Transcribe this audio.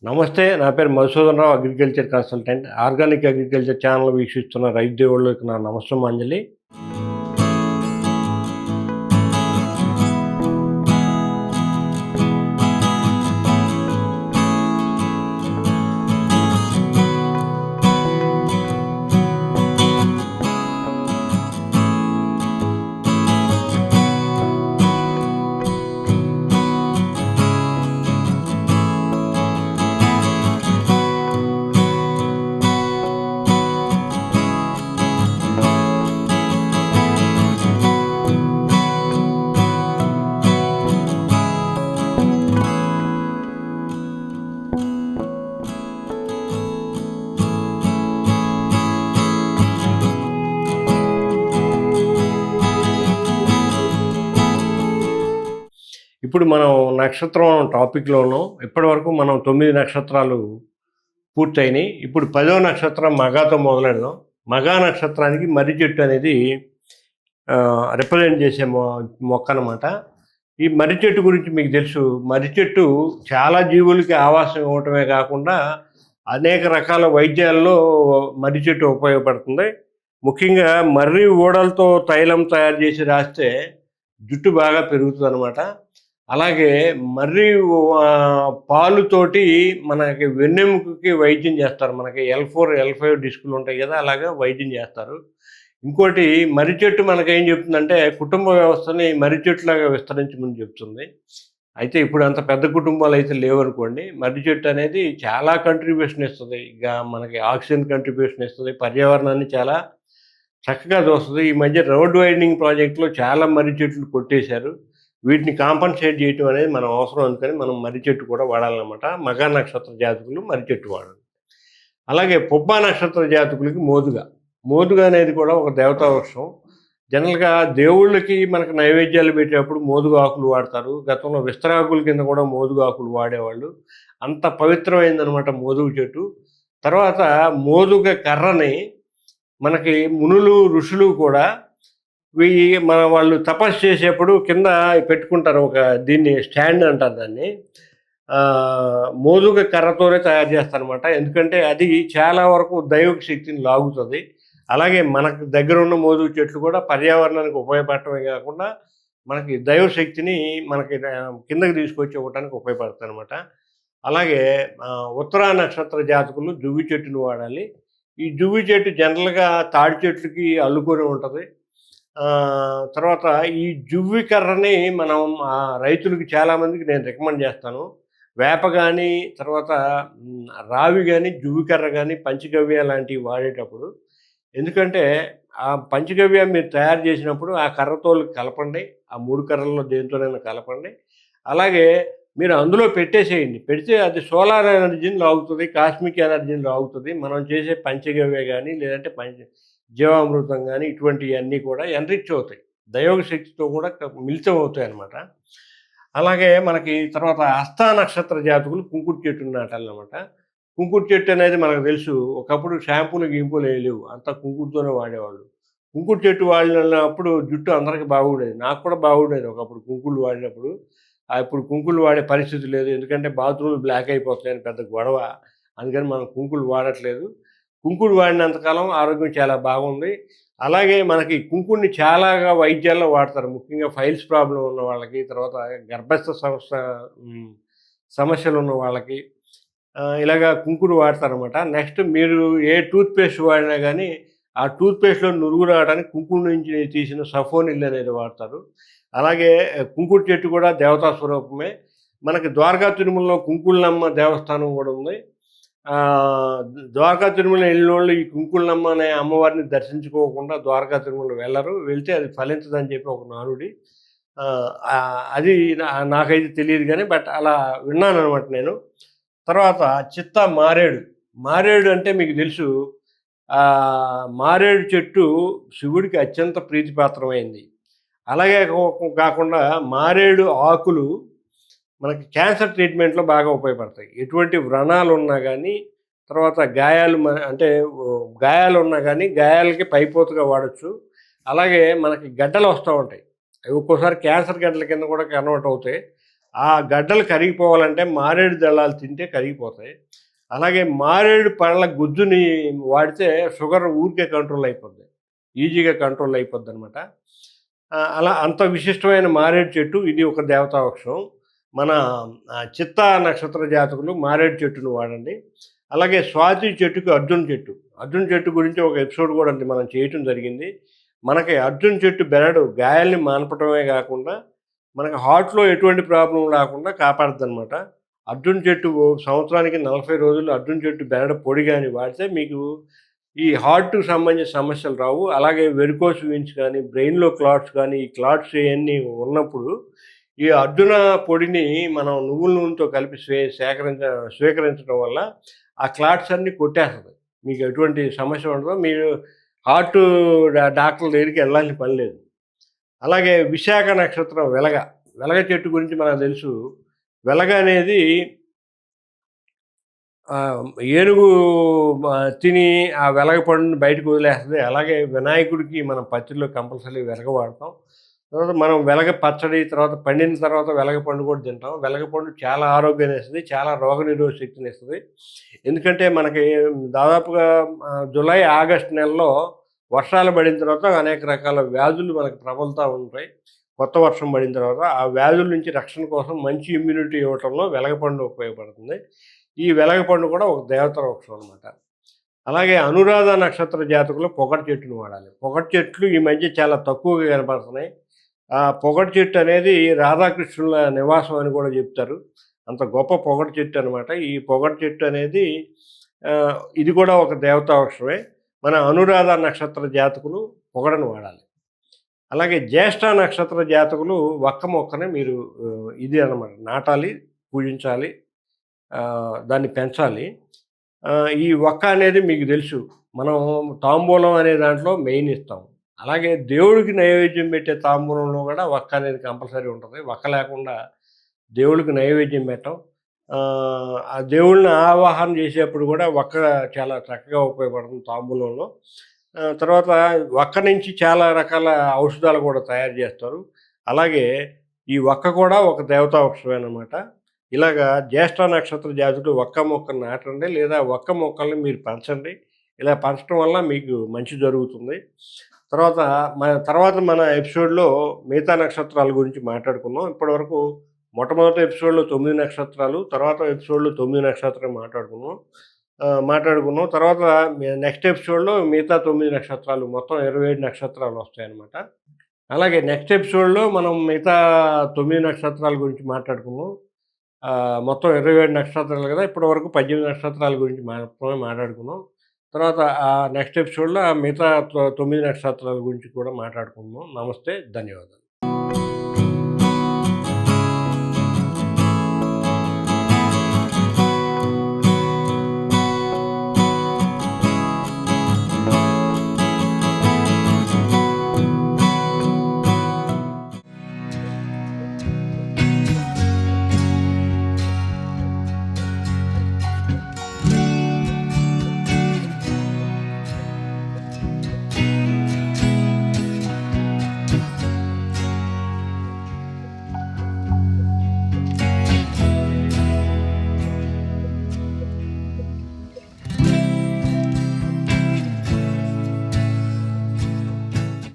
నమస్తే. నా పేరు Madhusudan Rao, agriculture consultant. Organic agriculture channel వీక్షిస్తున్న రైతు దేవుళ్ళకి నా నమస్సుమాంజలి. ఇప్పుడు మనం నక్షత్రం టాపిక్‌లో ఉన్నాం. ఇప్పటివరకు మనం 9 నక్షత్రాలు పూర్తయినాయి. ఇప్పుడు 10వ నక్షత్రం మగాతో మొదలెడదాం. మగా నక్షత్రానికి మర్రి చెట్టు అనేది రిప్రజెంట్ చేసే మొక్క అనమాట. ఈ మర్రి చెట్టు గురించి మీకు తెలుసు. మర్రి చెట్టు చాలా జీవులకి ఆవాసం ఇవ్వటమే కాకుండా అనేక రకాల వైద్యాల్లో మర్రి చెట్టు ఉపయోగపడుతుంది. ముఖ్యంగా మర్రి ఊడలతో తైలం తయారు చేసి రాస్తే జుట్టు బాగా పెరుగుతుందనమాట. అలాగే మర్రి పాలుతోటి మనకి వెన్నెముకకి వైద్యం చేస్తారు. మనకి L4, L5 డిస్కులు ఉంటాయి కదా, అలాగా వైద్యం చేస్తారు. ఇంకోటి మర్రి చెట్టు మనకేం చెప్తుందంటే కుటుంబ వ్యవస్థని మర్రి చెట్టులాగా విస్తరించమని చెప్తుంది. అయితే ఇప్పుడు అంత పెద్ద కుటుంబాలు అయితే లేవనుకోండి. మర్రి చెట్టు అనేది చాలా కంట్రిబ్యూషన్ ఇస్తుంది. ఇక మనకి ఆక్సిజన్ కంట్రిబ్యూషన్ ఇస్తుంది, పర్యావరణాన్ని చాలా చక్కగా చూస్తుంది. ఈ మధ్య రోడ్ వైడనింగ్ ప్రాజెక్టులో చాలా మర్రి చెట్లు కొట్టేశారు. వీటిని కాంపన్సేట్ చేయటం అనేది మనం అవసరం అనుకొని మనం మర్రి చెట్టు కూడా వాడాలన్నమాట. మగా నక్షత్ర జాతకులు మర్రి చెట్టు వాడాలి. అలాగే పుబ్బా నక్షత్ర జాతకులకి మోదుగ అనేది కూడా ఒక దేవతా వృక్షం. జనరల్గా దేవుళ్ళకి మనకు నైవేద్యాలు పెట్టేటప్పుడు మోదుగు ఆకులు వాడతారు. గతంలో విస్తరాకుల కింద కూడా మోదుగు ఆకులు వాడేవాళ్ళు. అంత పవిత్రమైందనమాట మోదుగు చెట్టు. తర్వాత మోదుగ కర్రని మనకి మునులు ఋషులు కూడా వాళ్ళు తపస్సు చేసేప్పుడు కింద పెట్టుకుంటారు. దీన్ని స్టాండ్ అంటారు దాన్ని. మోదుగ కర్రతోనే తయారు చేస్తారనమాట. ఎందుకంటే అది చాలా వరకు దైవిక శక్తిని లాగుతుంది. అలాగే మనకు దగ్గర ఉన్న మోదుగు చెట్లు కూడా పర్యావరణానికి ఉపయోగపడటమే కాకుండా మనకి దైవ శక్తిని మనకి కిందకి తీసుకొచ్చి ఇవ్వడానికి ఉపయోగపడుతుంది అనమాట. అలాగే ఉత్తరా నక్షత్ర జాతకులు జువ్వి చెట్టును వాడాలి. ఈ జువ్వి చెట్టు జనరల్గా తాడి చెట్లకి అల్లుకొని ఉంటుంది. తర్వాత ఈ జువ్వి కర్రని మనం రైతులకి చాలామందికి నేను రికమెండ్ చేస్తాను. వేప కానీ, తర్వాత రావి కానీ, జువ్వి కర్ర కానీ, పంచగవ్య లాంటివి వాడేటప్పుడు. ఎందుకంటే ఆ పంచగవ్య మీరు తయారు చేసినప్పుడు ఆ కర్రతోలు కలపండి. ఆ 3 కర్రల్లో దేనితోనైనా కలపండి. అలాగే మీరు అందులో పెట్టేసేయండి. పెడితే అది సోలార్ ఎనర్జీని లాగుతుంది, కాస్మిక్ ఎనర్జీని లాగుతుంది. మనం చేసే పంచగవ్య కానీ, లేదంటే జీవామృతం కానీ, ఇటువంటివన్నీ కూడా ఎన్రిచ్ అవుతాయి. దైవ శక్తితో కూడా మిళితం అవుతాయి అన్నమాట. అలాగే మనకి తర్వాత హస్తా నక్షత్ర జాతకులు కుంకుడు చెట్టును నాటాలన్నమాట. కుంకుడు చెట్టు అనేది మనకు తెలుసు. ఒకప్పుడు షాంపూలు గింపులు వేయలేవు, అంతా కుంకుడుతోనే వాడేవాళ్ళు. కుంకుడు చెట్టు వాడినప్పుడు జుట్టు అందరికీ బాగుండేది. నాకు కూడా బాగుండేది ఒకప్పుడు కుంకుళ్ళు వాడినప్పుడు. ఇప్పుడు కుంకుళ్ళు వాడే పరిస్థితి లేదు. ఎందుకంటే బాత్రూమ్లు బ్లాక్ అయిపోతాయని పెద్ద గొడవ. అందుకని మనం కుంకుళ్ళు వాడట్లేదు. కుంకుడు వాడినంతకాలం ఆరోగ్యం చాలా బాగుంది. అలాగే మనకి కుంకుడిని చాలాగా వైద్యాల్లో వాడతారు. ముఖ్యంగా ఫైల్స్ ప్రాబ్లం ఉన్న వాళ్ళకి, తర్వాత గర్భస్థ సమస్యలు ఉన్న వాళ్ళకి ఇలాగా కుంకుడు వాడతారనమాట. నెక్స్ట్ మీరు ఏ టూత్‌పేస్ట్ వాడినా కానీ ఆ టూత్‌పేస్ట్‌లో నురుగు రావడానికి కుంకుడు నుంచి తీసిన సఫోనిల్ అనేది వాడతారు. అలాగే కుంకుడు చెట్టు కూడా దేవతా స్వరూపమే. మనకి ద్వారకా తిరుమలలో కుంకుళ్ళమ్మ దేవస్థానం కూడా ఉంది. ద్వారకా తిరుమల వెళ్ళినోళ్ళు ఈ కుంకుళ్ళమ్మ అనే అమ్మవారిని దర్శించుకోకుండా ద్వారకా తిరుమల వెళ్ళరు. వెళ్తే అది ఫలించదని చెప్పి ఒక నానుడి. అది నాకైతే తెలియదు కానీ బట్ అలా విన్నాననమాట నేను. తర్వాత చిత్తా మారేడు అంటే మీకు తెలుసు. మారేడు చెట్టు శివుడికి అత్యంత ప్రీతిపాత్రమైంది. అలాగే కాకుండా మారేడు ఆకులు మనకి క్యాన్సర్ ట్రీట్మెంట్లో బాగా ఉపయోగపడతాయి. ఎటువంటి వ్రణాలు ఉన్నా కానీ, తర్వాత గాయాలు ఉన్నా కానీ గాయాలకి పైపోతుగా వాడచ్చు. అలాగే మనకి గడ్డలు వస్తూ ఉంటాయి. అవి ఒక్కోసారి క్యాన్సర్ గడ్డల కింద కూడా కన్వర్ట్ అవుతాయి. ఆ గడ్డలు కరిగిపోవాలంటే మారేడు దళాలు తింటే కరిగిపోతాయి. అలాగే మారేడు పళ్ళ గుజ్జుని వాడితే షుగర్ ఊరికే కంట్రోల్ అయిపోద్ది. ఈజీగా కంట్రోల్ అయిపోద్దనమాట. అలా అంత విశిష్టమైన మారేడు చెట్టు ఇది ఒక దేవతా వృక్షం. మన చిత్తా నక్షత్ర జాతకులు మారేడు చెట్టును వాడండి. అలాగే స్వాతి చెట్టుకి అర్జున్ చెట్టు. అర్జున్ చెట్టు గురించి ఒక ఎపిసోడ్ కూడా మనం చేయటం జరిగింది. మనకి అర్జున్ చెట్టు బెరడు గాయాల్ని మాన్పటమే గాకుండా, మనకి హార్ట్‌లో ఎటువంటి ప్రాబ్లమ్ రాకుండా కాపాడుద్దనమాట. అర్జున్ చెట్టు సంవత్సరానికి 40 రోజులు అర్జున్ చెట్టు బెరడు పొడి గాని వాడితే మీకు ఈ హార్ట్‌కి సంబంధించిన సమస్యలు రావు. అలాగే వెరికోస్ వెయిన్స్ గానీ, బ్రెయిన్‌లో క్లాట్స్ గానీ, ఈ క్లాట్స్ ఇయన్నీ ఉన్నప్పుడు ఈ అర్జున పొడిని మనం నువ్వుల నూనెతో కలిపి స్వీకరించడం వల్ల ఆ క్లాట్స్ అన్నీ కొట్టేస్తది. మీకు ఎటువంటి సమస్య ఉండదు. మీరు హార్టు డాక్టర్ల దగ్గరికి ఎళ్ళాల్సిన పని లేదు. అలాగే విశాఖ నక్షత్రం వెలగ. వెలగ చెట్టు గురించి మనకు తెలుసు. వెలగ అనేది ఏనుగు తిని ఆ వెలగ పండుని బయటకు వదిలేస్తది. అలాగే వినాయకుడికి మనం పచ్చడిలో కంపల్సరీ వెలగ వాడతాం. తర్వాత మనం వెలగ పచ్చడి, తర్వాత పండిన తర్వాత వెలగ పండు కూడా తింటాం. వెలగ పండు చాలా ఆరోగ్యాన్ని ఇస్తది. చాలా రోగనిరోధక శక్తిని ఇస్తది. ఎందుకంటే మనకి దాదాపుగా జులై, ఆగస్టు నెలలో వర్షాలు పడిన తర్వాత అనేక రకాల వ్యాధులు మనకు ప్రబలుతా ఉంటాయి. కొత్త వర్షం పడిన తర్వాత ఆ వ్యాధుల నుంచి రక్షణ కోసం మంచి ఇమ్యూనిటీ ఇవ్వటంలో వెలగపండు ఉపయోగపడుతుంది. ఈ వెలగపండు కూడా ఒక దేవతా వృక్షం అనమాట. అలాగే అనురాధ నక్షత్ర జాతకులు పొగటి చెట్టుని వాడాలి. పొగటి చెట్లు ఈ మధ్య చాలా తక్కువగా కనపడుతున్నాయి. ఆ పొగటి చెట్టు అనేది రాధాకృష్ణుల నివాసం అని కూడా చెప్తారు. అంత గొప్ప పొగటి చెట్టు అనమాట. ఈ పొగటి చెట్టు అనేది ఇది కూడా ఒక దేవతా వృక్షమే. మన అనురాధ నక్షత్ర జాతకులు పొగడను వాడాలి. అలాగే జ్యేష్ఠ నక్షత్ర జాతకులు వక్క మొక్కని మీరు ఇది అనమాట నాటాలి, పూజించాలి, దాన్ని పెంచాలి. ఈ వక్క అనేది మీకు తెలుసు. మనం తాంబూలం అనే దాంట్లో మెయిన్ ఇస్తాం. అలాగే దేవుడికి నైవేద్యం పెట్టే తాంబూలంలో కూడా వక్క అనేది కంపల్సరీ ఉంటది. వక్క లేకుండా దేవుడికి నైవేద్యం పెట్టం. ఆ దేవుళ్ళని ఆవాహన చేసేప్పుడు కూడా వక్క చాలా చక్కగా ఉపయోగపడుతుంది తాంబూలంలో. తర్వాత వక్క నుంచి చాలా రకాల ఔషధాలు కూడా తయారు చేస్తారు. అలాగే ఈ వక్క కూడా ఒక దేవతా వృక్షమేనమాట. ఇలాగా జ్యేష్ఠ నక్షత్ర జాతులు వక్క మొక్కను నాటండి, లేదా వక్క మొక్కల్ని మీరు పెంచండి. ఇలా పెంచడం వల్ల మీకు మంచి జరుగుతుంది. తర్వాత మన ఎపిసోడ్‌లో మిగతా నక్షత్రాల గురించి మాట్లాడుకుందాం. ఇప్పటివరకు మొట్టమొదటి ఎపిసోడ్‌లో 9 నక్షత్రాలు, తర్వాత ఎపిసోడ్‌లో 9 నక్షత్రం మాట్లాడుకున్నాం. తర్వాత నెక్స్ట్ ఎపిసోడ్‌లో మిగతా 9 నక్షత్రాలు మొత్తం 27 నక్షత్రాలు వస్తాయన్నమాట. అలాగే నెక్స్ట్ ఎపిసోడ్‌లో మనం మిగతా 9 నక్షత్రాల గురించి మాట్లాడుకుందాం. మొత్తం 27 నక్షత్రాలు కదా! ఇప్పటివరకు 18 నక్షత్రాల గురించి మాత్రమే మాట్లాడుకున్నాం. తర్వాత నెక్స్ట్ ఎపిసోడ్‌లో మిగతా 9 నక్షత్రాల గురించి కూడా మాట్లాడుకుందాం. నమస్తే. ధన్యవాదాలు.